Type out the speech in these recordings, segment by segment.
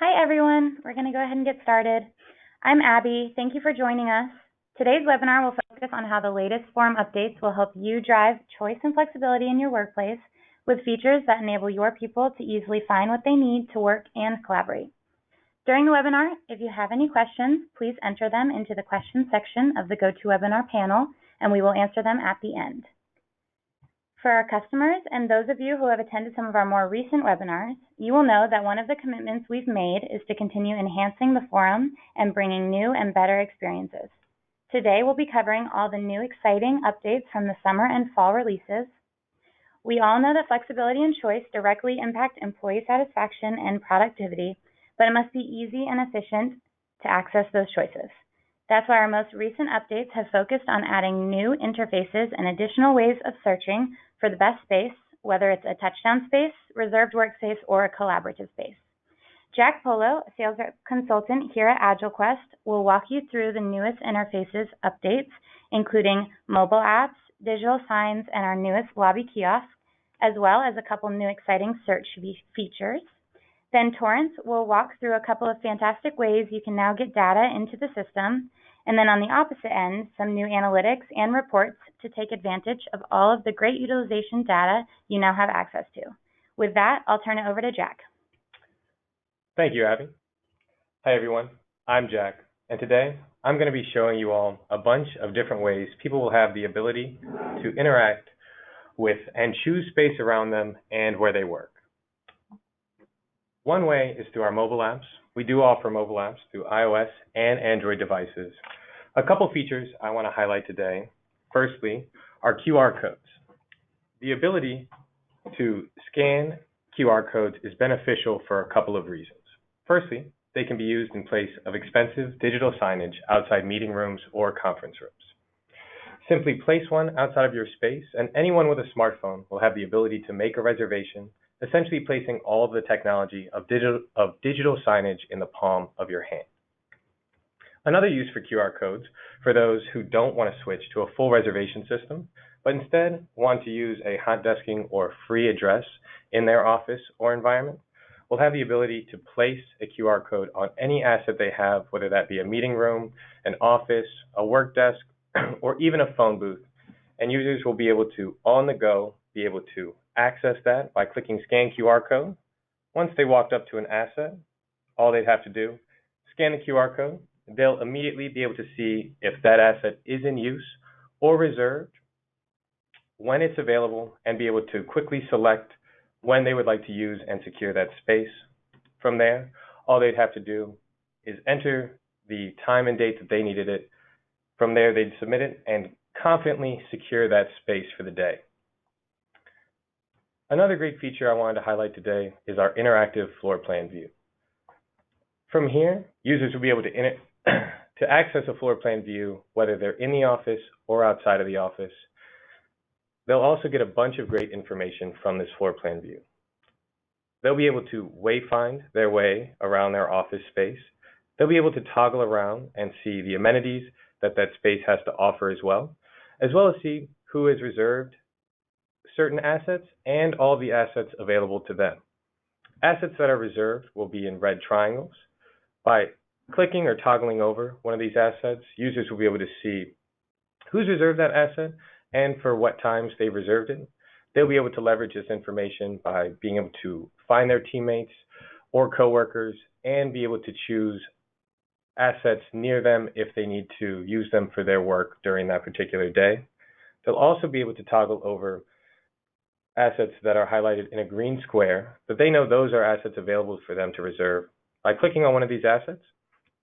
Hi everyone, we're going to go ahead and get started. I'm Abby, thank you for joining us. Today's webinar will focus on how the latest forum updates will help you drive choice and flexibility in your workplace with features that enable your people to easily find what they need to work and collaborate. During the webinar, if you have any questions, please enter them into the questions section of the GoToWebinar panel and we will answer them at the end. For our customers and those of you who have attended some of our more recent webinars, you will know that one of the commitments we've made is to continue enhancing the forum and bringing new and better experiences. Today we'll be covering all the new exciting updates from the summer and fall releases. We all know that flexibility and choice directly impact employee satisfaction and productivity, but it must be easy and efficient to access those choices. That's why our most recent updates have focused on adding new interfaces and additional ways of searching for the best space, whether it's a touchdown space, reserved workspace, or a collaborative space. Jack Polo, a sales consultant here at AgileQuest, will walk you through the newest interfaces updates, including mobile apps, digital signs, and our newest lobby kiosk, as well as a couple new exciting search features. Then Torrance will walk through a couple of fantastic ways you can now get data into the system. And then on the opposite end, some new analytics and reports to take advantage of all of the great utilization data you now have access to. With that, I'll turn it over to Jack. Thank you, Abby. Hi, everyone. I'm Jack, and today I'm going to be showing you all a bunch of different ways people will have the ability to interact with and choose space around them and where they work. One way is through our mobile apps. We do offer mobile apps through iOS and Android devices. A couple features I want to highlight today. Firstly, our QR codes. The ability to scan QR codes is beneficial for a couple of reasons. Firstly, they can be used in place of expensive digital signage outside meeting rooms or conference rooms. Simply place one outside of your space, and anyone with a smartphone will have the ability to make a reservation, essentially placing all of the technology of digital signage in the palm of your hand. Another use for QR codes, for those who don't want to switch to a full reservation system, but instead want to use a hot desking or free address in their office or environment, will have the ability to place a QR code on any asset they have, whether that be a meeting room, an office, a work desk, or even a phone booth. And users will be able to, on the go, be able to access that by clicking Scan QR Code. Once they walked up to an asset, all they'd have to do, scan the QR code. They'll immediately be able to see if that asset is in use or reserved, when it's available, and be able to quickly select when they would like to use and secure that space. From there, all they'd have to do is enter the time and date that they needed it. From there, they'd submit it and confidently secure that space for the day. Another great feature I wanted to highlight today is our interactive floor plan view. From here, users will be able to access a floor plan view, whether they're in the office or outside of the office. They'll also get a bunch of great information from this floor plan view. They'll be able to wayfind their way around their office space. They'll be able to toggle around and see the amenities that that space has to offer as well as see who is reserved certain assets and all the assets available to them. Assets that are reserved will be in red triangles. By clicking or toggling over one of these assets, users will be able to see who's reserved that asset and for what times they reserved it. They'll be able to leverage this information by being able to find their teammates or coworkers and be able to choose assets near them if they need to use them for their work during that particular day. They'll also be able to toggle over assets that are highlighted in a green square, but they know those are assets available for them to reserve. By clicking on one of these assets,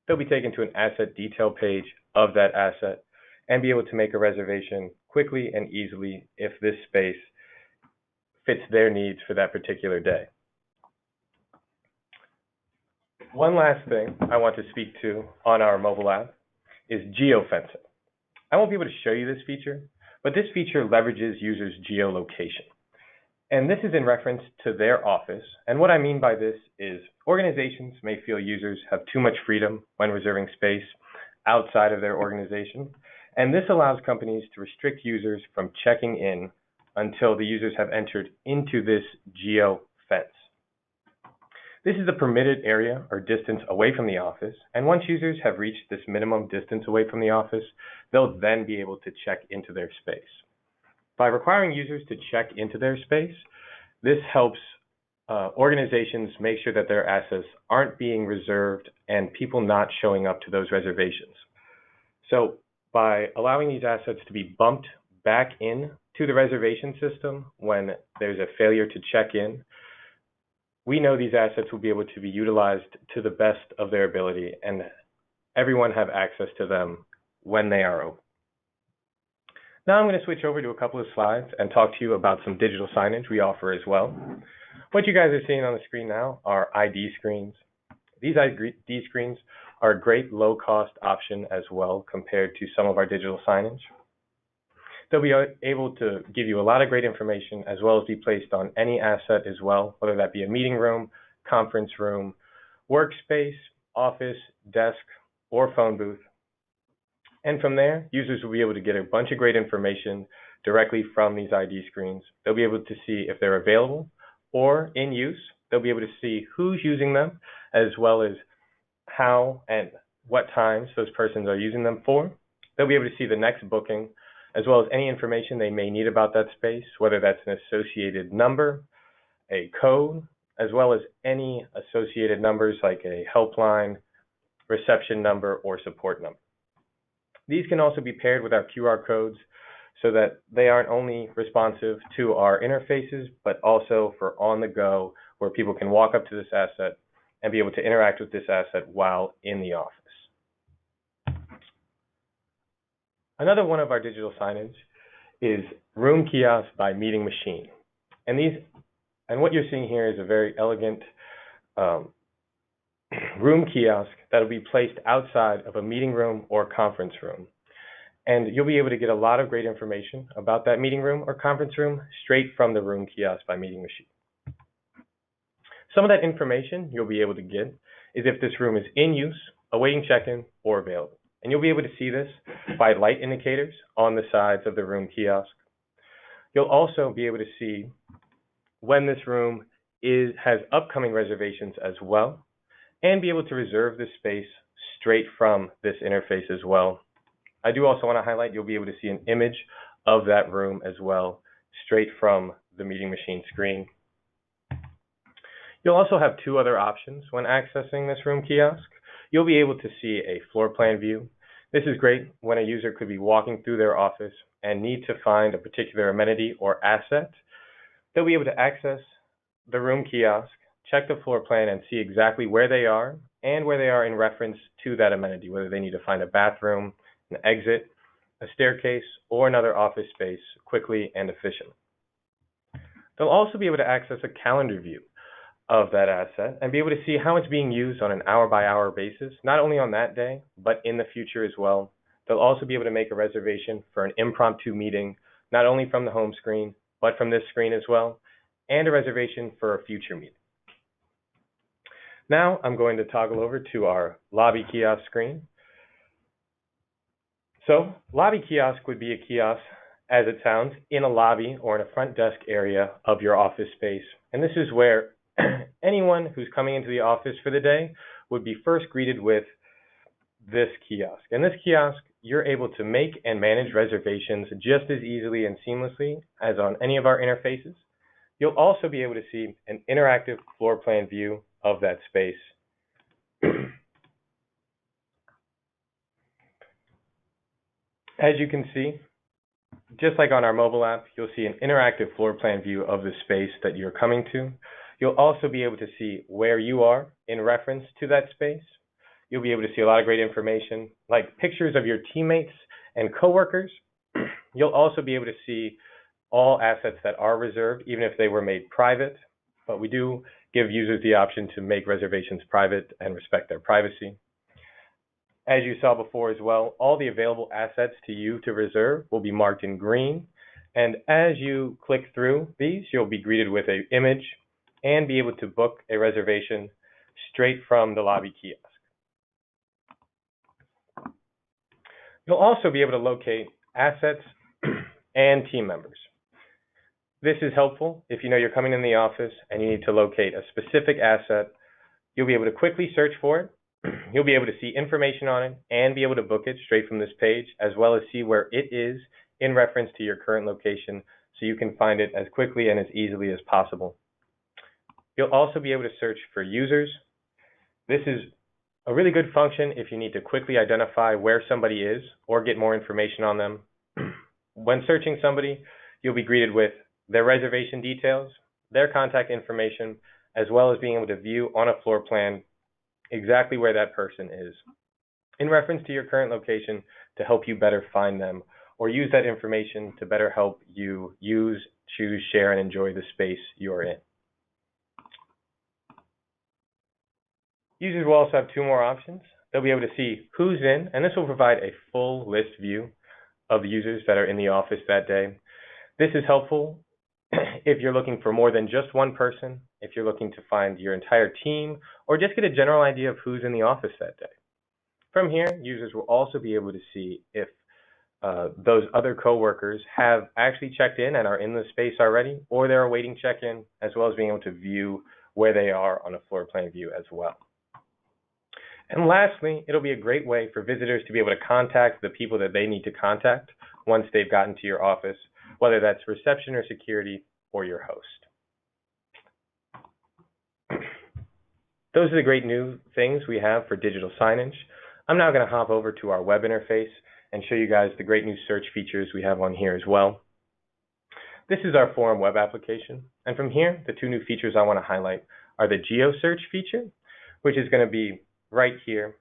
they'll be taken to an asset detail page of that asset and be able to make a reservation quickly and easily if this space fits their needs for that particular day. One last thing I want to speak to on our mobile app is geofencing. I won't be able to show you this feature, but this feature leverages users' geolocation. And this is in reference to their office. And what I mean by this is organizations may feel users have too much freedom when reserving space outside of their organization. And this allows companies to restrict users from checking in until the users have entered into this geo fence. This is the permitted area or distance away from the office, and once users have reached this minimum distance away from the office, they'll then be able to check into their space. By requiring users to check into their space, this helps organizations make sure that their assets aren't being reserved and people not showing up to those reservations. So by allowing these assets to be bumped back in to the reservation system when there's a failure to check in, we know these assets will be able to be utilized to the best of their ability and everyone have access to them when they are open. Now I'm going to switch over to a couple of slides and talk to you about some digital signage we offer as well. What you guys are seeing on the screen now are ID screens. These ID screens are a great low-cost option as well compared to some of our digital signage. They'll be able to give you a lot of great information as well as be placed on any asset as well, whether that be a meeting room, conference room, workspace, office, desk, or phone booth. And from there, users will be able to get a bunch of great information directly from these ID screens. They'll be able to see if they're available or in use. They'll be able to see who's using them as well as how and what times those persons are using them for. They'll be able to see the next booking as well as any information they may need about that space, whether that's an associated number, a code, as well as any associated numbers like a helpline, reception number, or support number. These can also be paired with our QR codes so that they aren't only responsive to our interfaces, but also for on the go, where people can walk up to this asset and be able to interact with this asset while in the office. Another one of our digital signage is Room Kiosk by Meeting Machine. And what you're seeing here is a very elegant room kiosk that will be placed outside of a meeting room or conference room. And you'll be able to get a lot of great information about that meeting room or conference room straight from the Room Kiosk by Meeting Machine. Some of that information you'll be able to get is if this room is in use, awaiting check-in, or available. And you'll be able to see this by light indicators on the sides of the room kiosk. You'll also be able to see when this room has upcoming reservations as well, and be able to reserve this space straight from this interface as well. I do also want to highlight you'll be able to see an image of that room as well, straight from the Meeting Machine screen. You'll also have two other options when accessing this room kiosk. You'll be able to see a floor plan view. This is great when a user could be walking through their office and need to find a particular amenity or asset. They'll be able to access the room kiosk, check the floor plan, and see exactly where they are and where they are in reference to that amenity, whether they need to find a bathroom, an exit, a staircase, or another office space quickly and efficiently. They'll also be able to access a calendar view of that asset and be able to see how it's being used on an hour-by-hour basis, not only on that day, but in the future as well. They'll also be able to make a reservation for an impromptu meeting, not only from the home screen, but from this screen as well, and a reservation for a future meeting. Now I'm going to toggle over to our lobby kiosk screen. So lobby kiosk would be a kiosk, as it sounds, in a lobby or in a front desk area of your office space. And this is where anyone who's coming into the office for the day would be first greeted with this kiosk. And this kiosk, you're able to make and manage reservations just as easily and seamlessly as on any of our interfaces. You'll also be able to see an interactive floor plan view of that space. As you can see, just like on our mobile app, you'll see an interactive floor plan view of the space that you're coming to. You'll also be able to see where you are in reference to that space. You'll be able to see a lot of great information, like pictures of your teammates and coworkers. You'll also be able to see all assets that are reserved, even if they were made private. But we do give users the option to make reservations private and respect their privacy. As you saw before as well, all the available assets to you to reserve will be marked in green. And as you click through these, you'll be greeted with an image and be able to book a reservation straight from the lobby kiosk. You'll also be able to locate assets and team members. This is helpful if you know you're coming in the office and you need to locate a specific asset You'll be able to quickly search for it. You'll be able to see information on it and be able to book it straight from this page, as well as see where it is in reference to your current location, so you can find it as quickly and as easily as possible. You'll also be able to search for users. This is a really good function if you need to quickly identify where somebody is or get more information on them. When searching somebody, you'll be greeted with their reservation details, their contact information, as well as being able to view on a floor plan exactly where that person is in reference to your current location to help you better find them, or use that information to better help you use, choose, share, and enjoy the space you're in. Users will also have two more options. They'll be able to see who's in, and this will provide a full list view of the users that are in the office that day. This is helpful if you're looking for more than just one person, if you're looking to find your entire team, or just get a general idea of who's in the office that day. From here, users will also be able to see if those other coworkers have actually checked in and are in the space already, or they're awaiting check-in, as well as being able to view where they are on a floor plan view as well. And lastly, it'll be a great way for visitors to be able to contact the people that they need to contact once they've gotten to your office, whether that's reception or security or your host. Those are the great new things we have for digital signage. I'm now going to hop over to our web interface and show you guys the great new search features we have on here as well. This is our forum web application, and from here, the two new features I want to highlight are the geo search feature, which is going to be right here.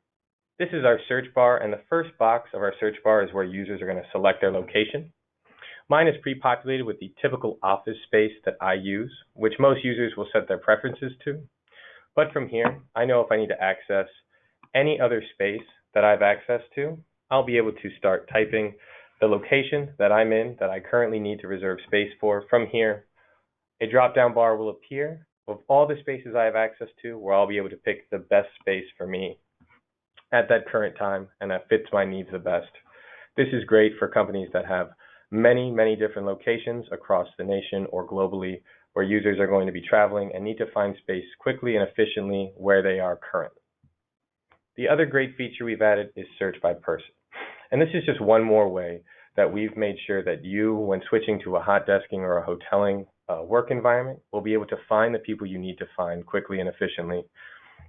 This is our search bar, and the first box of our search bar is where users are going to select their location. Mine is pre-populated with the typical office space that I use, which most users will set their preferences to. But from here, I know if I need to access any other space that I have access to, I'll be able to start typing the location that I'm in that I currently need to reserve space for. From here, a drop-down bar will appear of all the spaces I have access to, where I'll be able to pick the best space for me at that current time and that fits my needs the best. This is great for companies that have many, many different locations across the nation or globally, where users are going to be traveling and need to find space quickly and efficiently where they are currently. The other great feature we've added is search by person. And this is just one more way that we've made sure that you, when switching to a hot desking or a hoteling work environment, will be able to find the people you need to find quickly and efficiently,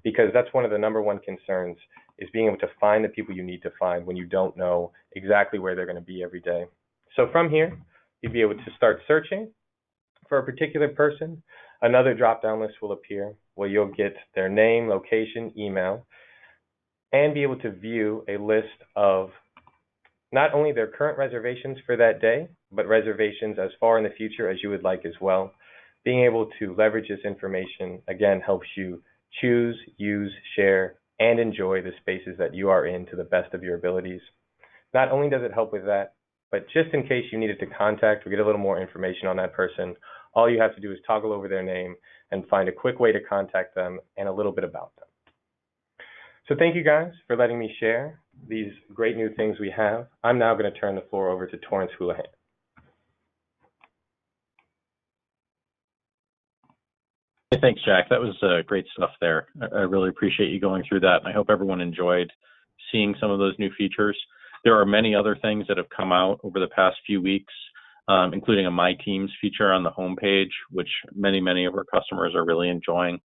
because that's one of the number one concerns, is being able to find the people you need to find when you don't know exactly where they're going to be every day. So from here, you'll be able to start searching for a particular person. Another drop-down list will appear where you'll get their name, location, email, and be able to view a list of not only their current reservations for that day, but reservations as far in the future as you would like as well. Being able to leverage this information, again, helps you choose, use, share, and enjoy the spaces that you are in to the best of your abilities. Not only does it help with that, but just in case you needed to contact or get a little more information on that person, all you have to do is toggle over their name and find a quick way to contact them and a little bit about them. So thank you guys for letting me share these great new things we have. I'm now going to turn the floor over to Torrance Houlihan. Hey, thanks, Jack. That was great stuff there. I really appreciate you going through that, and I hope everyone enjoyed seeing some of those new features. There are many other things that have come out over the past few weeks, including a My Teams feature on the homepage, which many of our customers are really enjoying.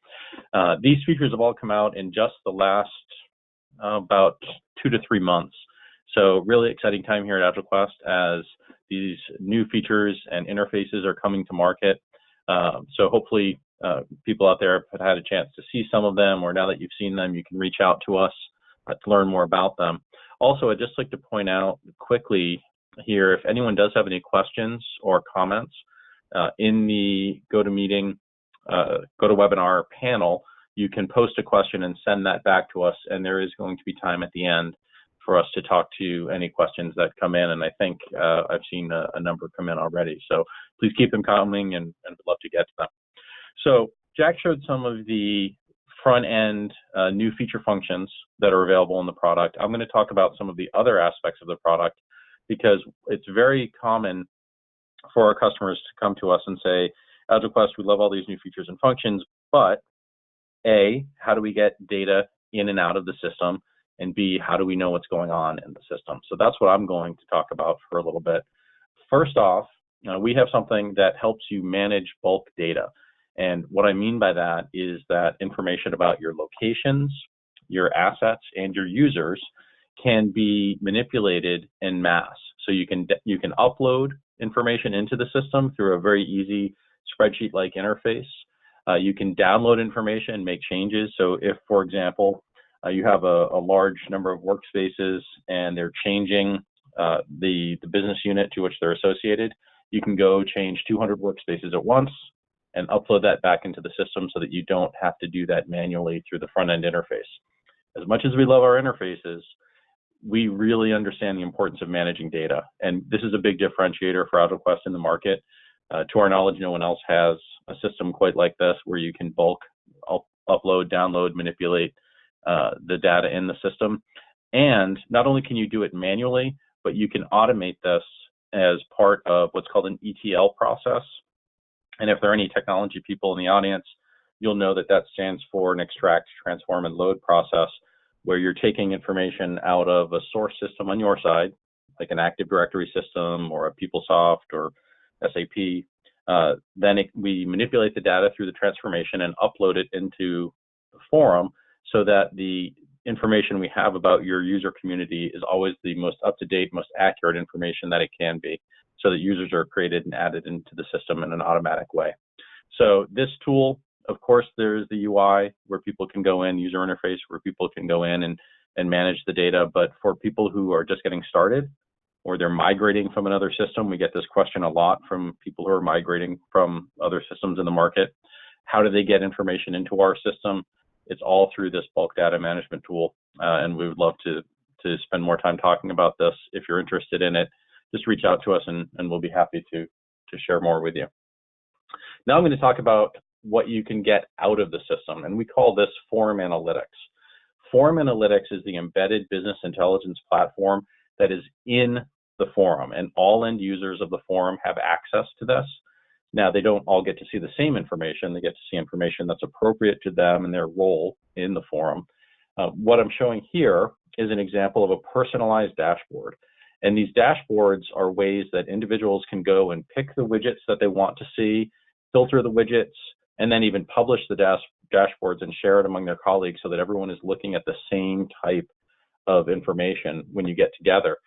These features have all come out in just the last about 2 to 3 months. So really exciting time here at AgileQuest as these new features and interfaces are coming to market. So hopefully people out there have had a chance to see some of them, or now that you've seen them, you can reach out to us to learn more about them. Also, I'd just like to point out quickly here, if anyone does have any questions or comments in the GoToMeeting, GoToWebinar panel, you can post a question and send that back to us, and there is going to be time at the end for us to talk to any questions that come in, and I think I've seen a number come in already. So please keep them coming, and we'd love to get to them. So Jack showed some of the front-end new feature functions that are available in the product. I'm going to talk about some of the other aspects of the product, because it's very common for our customers to come to us and say, AgileQuest, we love all these new features and functions, but A, how do we get data in and out of the system? And B, how do we know what's going on in the system? So that's what I'm going to talk about for a little bit. First off, we have something that helps you manage bulk data. And what I mean by that is that information about your locations, your assets, and your users can be manipulated en masse. So you can upload information into the system through a very easy spreadsheet-like interface. You can download information and make changes. So if, for example, you have a large number of workspaces and they're changing the business unit to which they're associated, you can go change 200 workspaces at once and upload that back into the system so that you don't have to do that manually through the front-end interface. As much as we love our interfaces, we really understand the importance of managing data. And this is a big differentiator for AutoQuest in the market. To our knowledge, no one else has a system quite like this where you can bulk upload, download, manipulate the data in the system. And not only can you do it manually, but you can automate this as part of what's called an ETL process. And if there are any technology people in the audience, you'll know that that stands for an extract, transform, and load process, where you're taking information out of a source system on your side, like an Active Directory system or a PeopleSoft or SAP. We manipulate the data through the transformation and upload it into the forum so that the information we have about your user community is always the most up-to-date, most accurate information that it can be, so that users are created and added into the system in an automatic way. So this tool, of course, there's the UI where people can go in, user interface where people can go in and manage the data. But for people who are just getting started or they're migrating from another system, we get this question a lot from people who are migrating from other systems in the market. How do they get information into our system? It's all through this bulk data management tool. And we would love to spend more time talking about this. If you're interested in it, just reach out to us and we'll be happy to share more with you. Now I'm going to talk about what you can get out of the system, and we call this Forum Analytics. Forum Analytics is the embedded business intelligence platform that is in the forum, and all end users of the forum have access to this. Now, they don't all get to see the same information. They get to see information that's appropriate to them and their role in the forum. What I'm showing here is an example of a personalized dashboard. And these dashboards are ways that individuals can go and pick the widgets that they want to see, filter the widgets, and then even publish the dashboards and share it among their colleagues so that everyone is looking at the same type of information when you get together.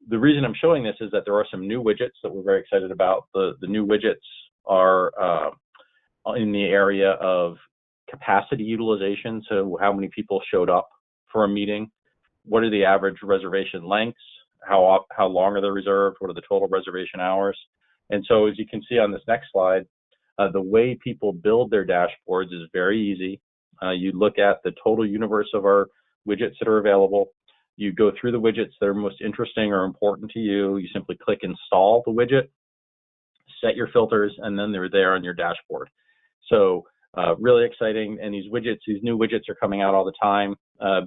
The reason I'm showing this is that there are some new widgets that we're very excited about. The new widgets are in the area of capacity utilization, so how many people showed up for a meeting, what are the average reservation lengths, how long are they reserved, what are the total reservation hours. And so as you can see on this next slide, the way people build their dashboards is very easy. You look at the total universe of our widgets that are available. You go through the widgets that are most interesting or important to you. You simply click install the widget, set your filters, and then they're there on your dashboard. So really exciting. And these new widgets are coming out all the time,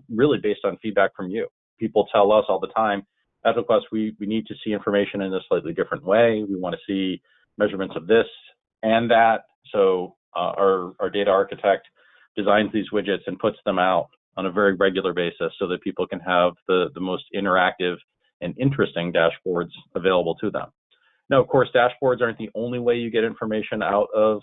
really based on feedback from you. People tell us all the time, at AutoQuest, we need to see information in a slightly different way. We want to see measurements of this and that. So our data architect designs these widgets and puts them out on a very regular basis so that people can have the most interactive and interesting dashboards available to them. Now, of course, dashboards aren't the only way you get information out of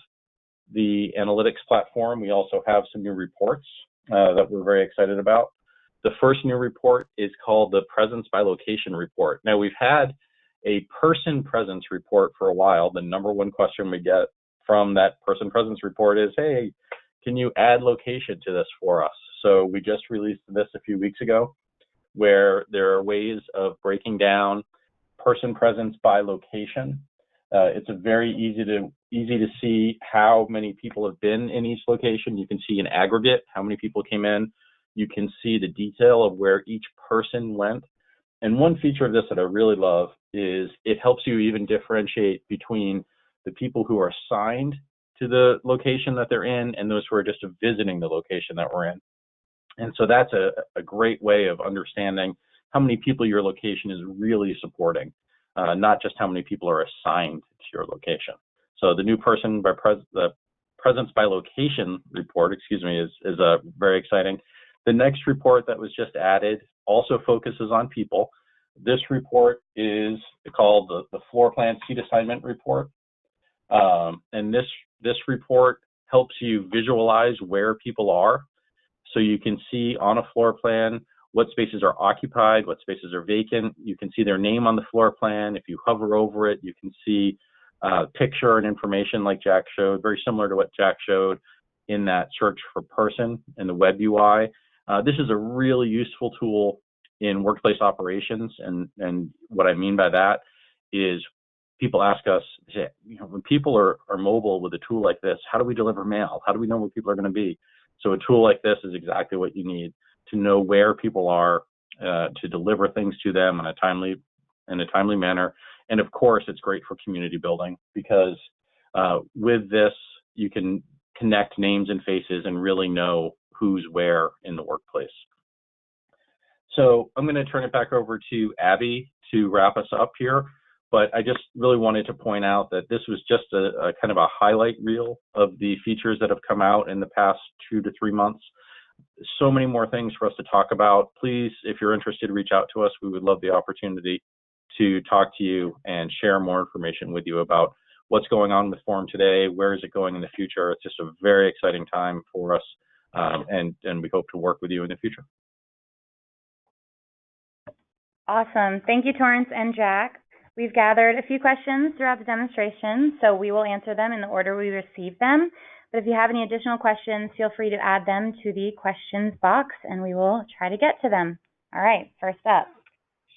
the analytics platform. We also have some new reports that we're very excited about. The first new report is called the Presence by Location report. Now, we've had a person presence report for a while. The number one question we get from that person presence report is, hey, can you add location to this for us? So we just released this a few weeks ago, where there are ways of breaking down person presence by location. It's a very easy to see how many people have been in each location. You can see in aggregate how many people came in. You can see the detail of where each person went. And one feature of this that I really love is it helps you even differentiate between the people who are assigned to the location that they're in and those who are just visiting the location that we're in. And so that's a great way of understanding how many people your location is really supporting, not just how many people are assigned to your location. So the new person by presence by location report, is very exciting. The next report that was just added also focuses on people. This report is called the floor plan seat assignment report. And this report helps you visualize where people are. So you can see on a floor plan what spaces are occupied, what spaces are vacant. You can see their name on the floor plan. If you hover over it, you can see picture and information like Jack showed, very similar to what Jack showed in that search for person in the web UI. This is a really useful tool in workplace operations, and what I mean by that is people ask us, when people are mobile with a tool like this, how do we deliver mail? How do we know where people are going to be? So a tool like this is exactly what you need to know where people are, to deliver things to them in a timely manner. And of course, it's great for community building because with this, you can connect names and faces and really know who's where in the workplace. So I'm going to turn it back over to Abby to wrap us up here. But I just really wanted to point out that this was just a kind of a highlight reel of the features that have come out in the past 2 to 3 months. So many more things for us to talk about. Please, if you're interested, reach out to us. We would love the opportunity to talk to you and share more information with you about what's going on with Forum today, where is it going in the future. It's just a very exciting time for us, and we hope to work with you in the future. Awesome. Thank you, Torrance and Jack. We've gathered a few questions throughout the demonstration, so we will answer them in the order we receive them. But if you have any additional questions, feel free to add them to the questions box, and we will try to get to them. All right, first up.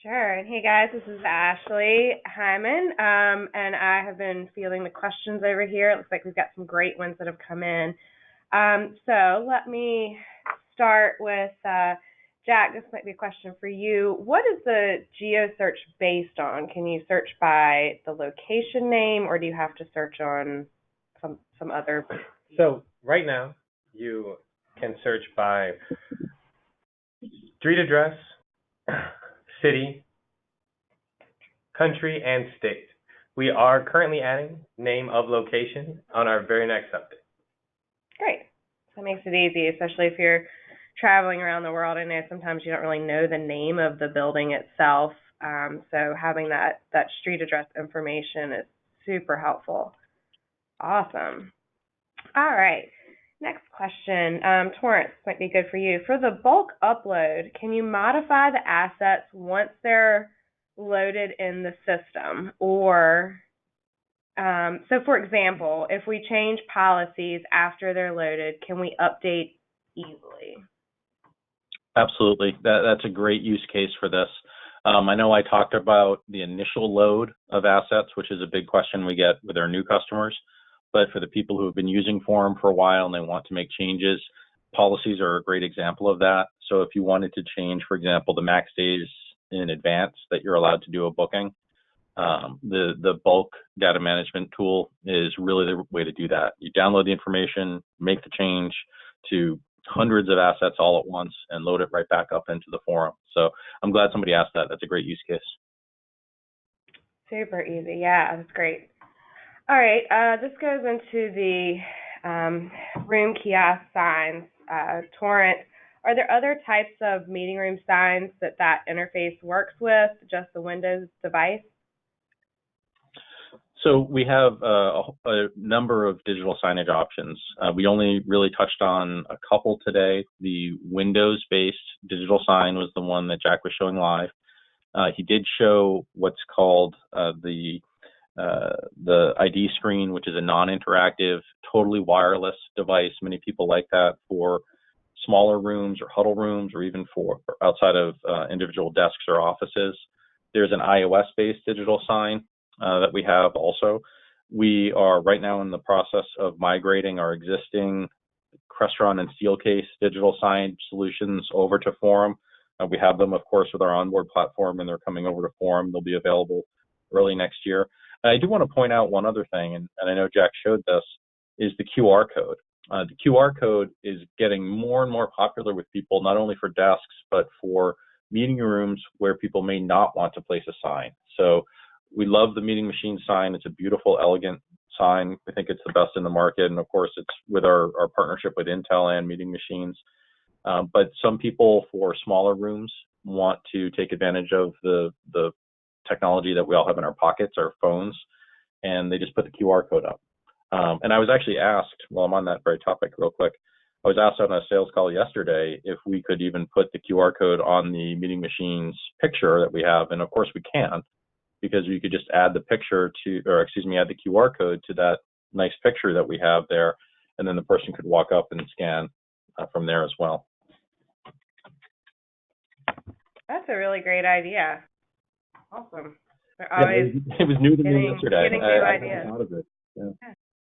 Sure. And hey, guys, this is Ashley Hyman, and I have been fielding the questions over here. It looks like we've got some great ones that have come in. So let me start with Jack. This might be a question for you. What is the geo search based on? Can you search by the location name, or do you have to search on some other? So right now, you can search by street address, city, country, and state. We are currently adding name of location on our very next update. Great. That makes it easy, especially if you're traveling around the world. I know sometimes you don't really know the name of the building itself, so having that street address information is super helpful. Awesome. All right. Next question. Torrance, might be good for you. For the bulk upload, can you modify the assets once they're loaded in the system? Or, so for example, if we change policies after they're loaded, can we update easily? Absolutely. That's a great use case for this. I know I talked about the initial load of assets, which is a big question we get with our new customers. But for the people who have been using Forum for a while and they want to make changes, policies are a great example of that. So if you wanted to change, for example, the max days in advance that you're allowed to do a booking, the bulk data management tool is really the way to do that. You download the information, make the change to hundreds of assets all at once, and load it right back up into the Forum. So I'm glad somebody asked that. That's a great use case. Super easy. Yeah, that's great. All right, this goes into the room kiosk signs. Torrance, are there other types of meeting room signs that interface works with, just the Windows device? So we have a number of digital signage options. We only really touched on a couple today. The Windows-based digital sign was the one that Jack was showing live. He did show what's called the ID screen, which is a non-interactive, totally wireless device. Many people like that for smaller rooms or huddle rooms, or even for outside of individual desks or offices. There's an iOS-based digital sign that we have also. We are right now in the process of migrating our existing Crestron and Steelcase digital sign solutions over to Forum. We have them, of course, with our onboard platform, and they're coming over to Forum. They'll be available early next year. I do want to point out one other thing, and I know Jack showed this, is the QR code. The QR code is getting more and more popular with people, not only for desks, but for meeting rooms where people may not want to place a sign. So we love the meeting machine sign. It's a beautiful, elegant sign. We think it's the best in the market, and of course, it's with our partnership with Intel and Meeting Machines. But some people for smaller rooms want to take advantage of the technology that we all have in our pockets, our phones, and they just put the QR code up. And I was actually asked, while I'm on that very topic real quick, I was asked on a sales call yesterday if we could even put the QR code on the Meeting Machines picture that we have, and of course we can, because we could just add the picture to, or excuse me, add the QR code to that nice picture that we have there, and then the person could walk up and scan from there as well. That's a really great idea. Awesome. They're always it was new to me yesterday. Getting new ideas. Out of it.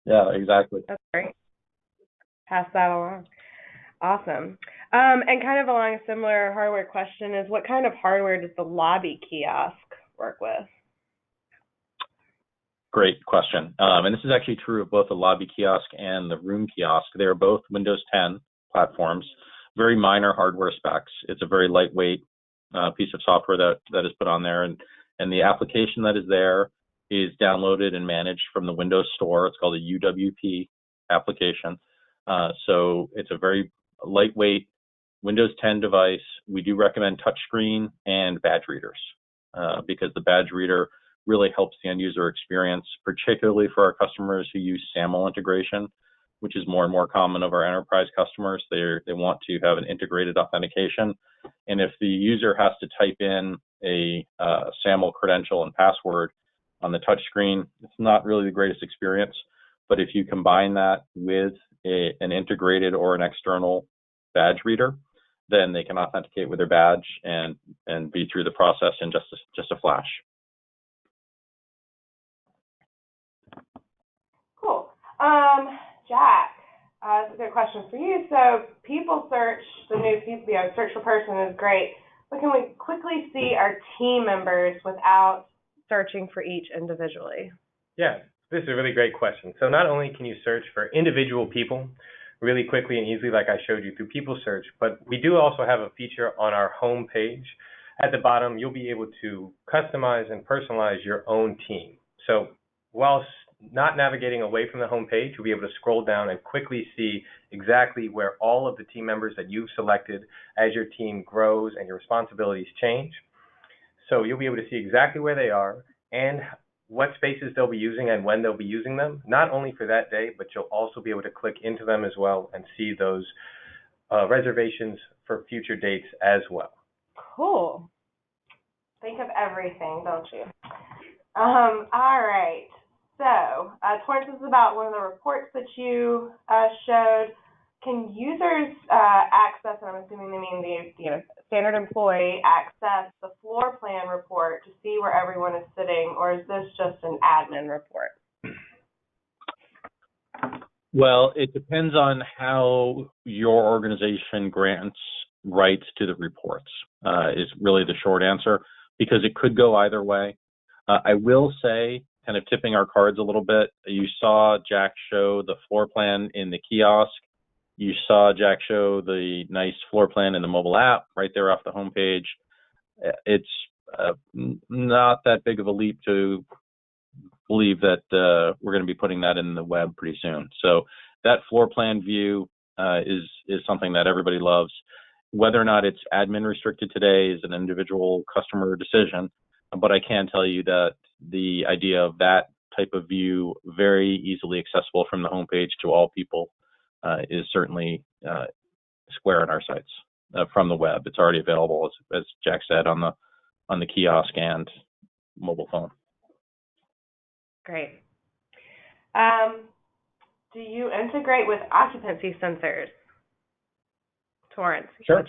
Yeah, exactly. That's great. Pass that along. Awesome. And kind of along a similar hardware question is, what kind of hardware does the lobby kiosk work with? Great question. And this is actually true of both the lobby kiosk and the room kiosk. They are both Windows 10 platforms, very minor hardware specs. It's a very lightweight piece of software that is put on there, and the application that is there is downloaded and managed from the Windows Store. It's called a UWP application. So it's a very lightweight Windows 10 device. We do recommend touchscreen and badge readers because the badge reader really helps the end user experience, particularly for our customers who use SAML integration, which is more and more common of our enterprise customers. They want to have an integrated authentication. And if the user has to type in a SAML credential and password on the touchscreen, it's not really the greatest experience. But if you combine that with an integrated or an external badge reader, then they can authenticate with their badge and be through the process in just a flash. Cool. Jack, that's a good question for you. So people search, the new search for person is great, but can we quickly see our team members without searching for each individually? Yeah, this is a really great question. So not only can you search for individual people really quickly and easily like I showed you through People Search, but we do also have a feature on our home page. At the bottom, you'll be able to customize and personalize your own team. So whilst not navigating away from the home page, you'll be able to scroll down and quickly see exactly where all of the team members that you've selected as your team grows and your responsibilities change. So you'll be able to see exactly where they are and what spaces they'll be using and when they'll be using them, not only for that day, but you'll also be able to click into them as well and see those reservations for future dates as well. Cool. Think of everything, don't you? All right. So, Torrance, is about one of the reports that you showed. Can users access, and I'm assuming they mean the standard employee, access the floor plan report to see where everyone is sitting, or is this just an admin report? Well, it depends on how your organization grants rights to the reports, is really the short answer, because it could go either way. I will say, kind of tipping our cards a little bit, you saw Jack show the floor plan in the kiosk. You saw Jack show the nice floor plan in the mobile app right there off the homepage. It's not that big of a leap to believe that we're going to be putting that in the web pretty soon. So that floor plan view is something that everybody loves. Whether or not it's admin restricted today is an individual customer decision, but I can tell you that the idea of that type of view, very easily accessible from the homepage to all people, is certainly square on our sites from the web. It's already available, as Jack said, on the kiosk and mobile phone. Great. Do you integrate with occupancy sensors? Torrance. Sure.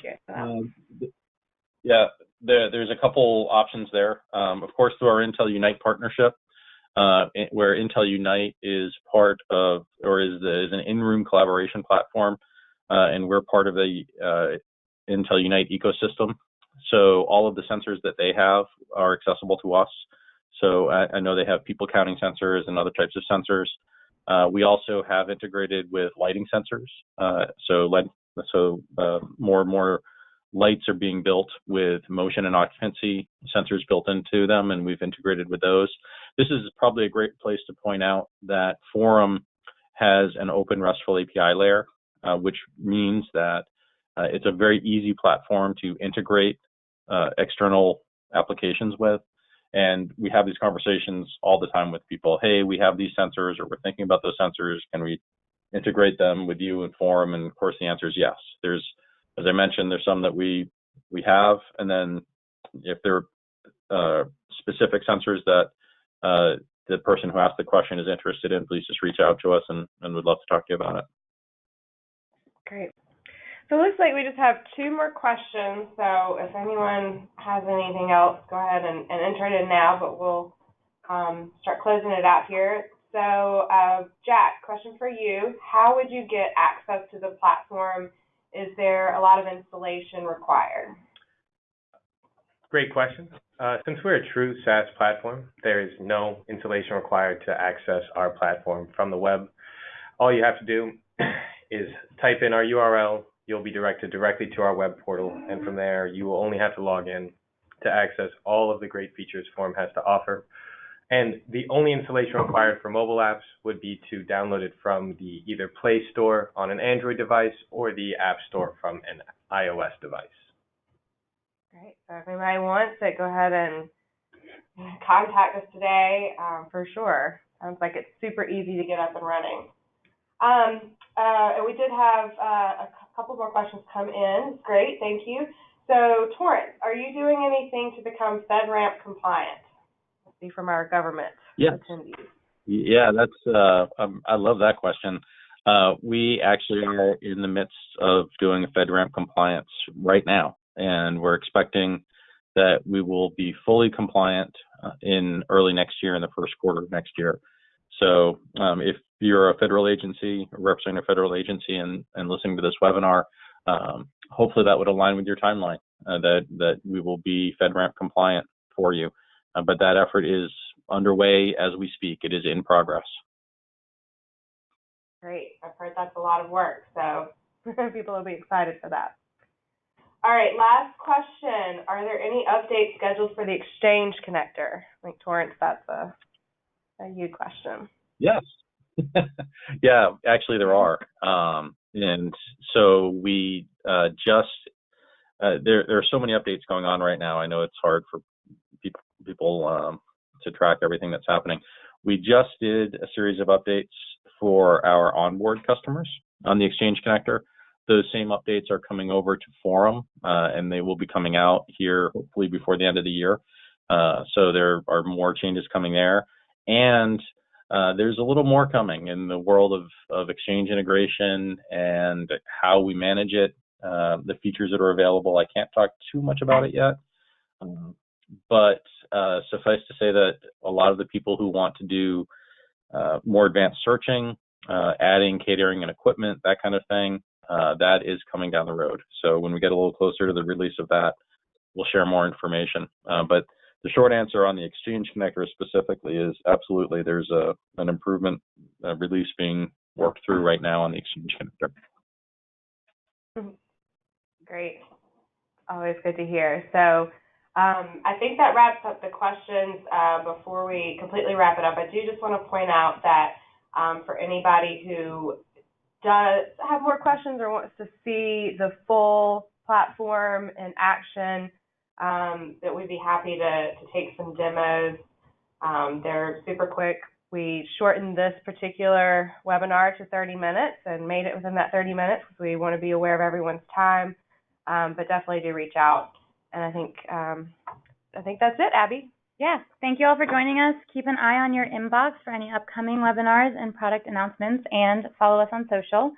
Yeah, there's a couple options there. Of course, through our Intel Unite partnership, where Intel Unite is part of, or is an in-room collaboration platform, and we're part of the Intel Unite ecosystem. So all of the sensors that they have are accessible to us. So I know they have people counting sensors and other types of sensors. We also have integrated with lighting sensors. So more and more lights are being built with motion and occupancy sensors built into them, and we've integrated with those. This is probably a great place to point out that Forum has an open RESTful API layer, which means that it's a very easy platform to integrate external applications with. And we have these conversations all the time with people. Hey, we have these sensors, or we're thinking about those sensors. Can we integrate them with you in Forum? And of course, the answer is yes. There's, as I mentioned, there's some that we have, and then if there are specific sensors that the person who asked the question is interested in, please just reach out to us, and we'd love to talk to you about it. Great. So it looks like we just have 2 more questions. So if anyone has anything else, go ahead and enter it in now, but we'll start closing it out here. So Jack, question for you. How would you get access to the platform? Is there a lot of installation required? Great question. Since we're a true SaaS platform, there is no installation required to access our platform from the web. All you have to do is type in our URL. You'll be directed directly to our web portal, and from there you will only have to log in to access all of the great features Forum has to offer. And the only installation required for mobile apps would be to download it from the either Play Store on an Android device or the App Store from an iOS device. Great. So if anybody wants it, go ahead and contact us today for sure. Sounds like it's super easy to get up and running. And we did have a couple more questions come in. Great, thank you. So Torrance, are you doing anything to become FedRAMP compliant? Let's see from our government attendees. Yeah, that's I love that question. We actually are in the midst of doing a FedRAMP compliance right now, and we're expecting that we will be fully compliant in early next year, in the first quarter of next year. So if you're a federal agency, representing a federal agency, and listening to this webinar, hopefully that would align with your timeline, that we will be FedRAMP compliant for you. But that effort is underway as we speak. It is in progress. Great. I've heard that's a lot of work, so people will be excited for that. All right, last question. Are there any updates scheduled for the Exchange connector? I think, Torrance, that's a you question. Yes. Yeah, actually there are. And so we there are so many updates going on right now. I know it's hard for people to track everything that's happening. We just did a series of updates for our onboard customers on the Exchange connector. Those same updates are coming over to Forum, and they will be coming out here hopefully before the end of the year. So there are more changes coming there. And there's a little more coming in the world of Exchange integration and how we manage it, the features that are available. I can't talk too much about it yet, but suffice to say that a lot of the people who want to do more advanced searching, adding catering and equipment, that kind of thing, that is coming down the road. So when we get a little closer to the release of that, we'll share more information. But the short answer on the Exchange connector specifically is absolutely there's an improvement release being worked through right now on the Exchange connector. Great. Always good to hear. So I think that wraps up the questions. Before we completely wrap it up, I do just want to point out that for anybody who does have more questions or wants to see the full platform in action, that we'd be happy to take some demos. They're super quick. We shortened this particular webinar to 30 minutes and made it within that 30 minutes because we want to be aware of everyone's time, but definitely do reach out. And I think that's it, Abby. Yeah, thank you all for joining us. Keep an eye on your inbox for any upcoming webinars and product announcements, and follow us on social.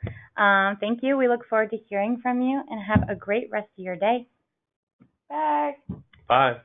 Thank you. We look forward to hearing from you, and have a great rest of your day. Bye. Bye.